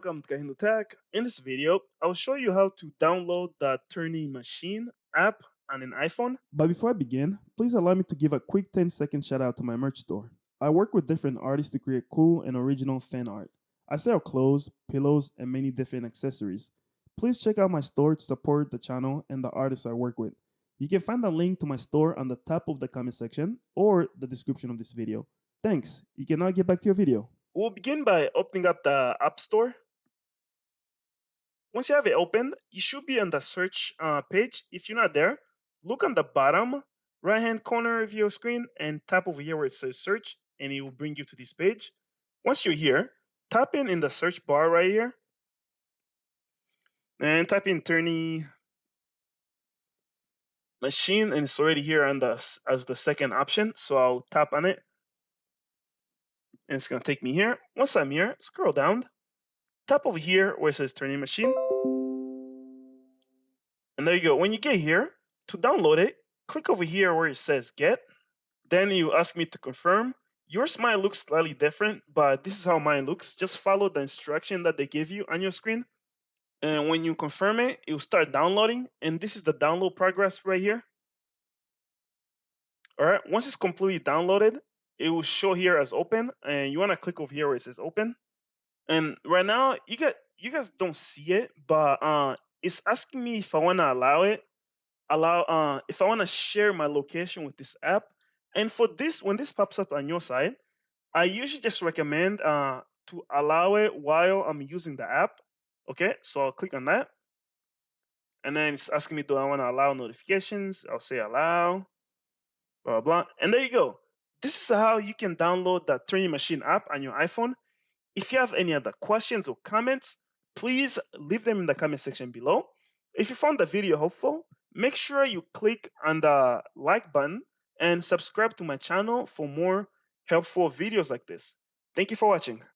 welcome to KahindoTech. In this video, I'll show you how to download the Tourney machine app on an iPhone. But before I begin, please allow me to give a quick 10-second shout out to my merch store. I work with different artists to create cool and original fan art. I sell clothes, pillows, and many different accessories. Please check out my store to support the channel and the artists I work with. You can find the link to my store on the top of the comment section or the description of this video. Thanks. You can now get back to your video. We'll begin by opening up the App Store. Once you have it opened, you should be on the search page. If you're not there, look on the bottom right-hand corner of your screen and tap over here where it says search, and it will bring you to this page. Once you're here, tap in the search bar right here, and type in Tourney machine, and it's already here on as the second option. So I'll tap on it, and it's gonna take me here. Once I'm here, scroll down, tap over here where it says Tourney machine, and there you go. When you get here, to download it, click over here where it says get. Then you ask me to confirm. Yours might look slightly different, but this is how mine looks. Just follow the instruction that they give you on your screen. And when you confirm it, it will start downloading. And this is the download progress right here. All right, once it's completely downloaded, it will show here as open. And you want to click over here where it says open. And right now, you guys don't see it, but it's asking me if I want to if I want to share my location with this app. And for this, when this pops up on your side, I usually just recommend to allow it while I'm using the app. Okay, so I'll click on that. And then it's asking me, do I want to allow notifications? I'll say allow, blah, blah, blah. And there you go. This is how you can download the Tourney machine app on your iPhone. If you have any other questions or comments, please leave them in the comment section below. If you found the video helpful, make sure you click on the like button and subscribe to my channel for more helpful videos like this. Thank you for watching.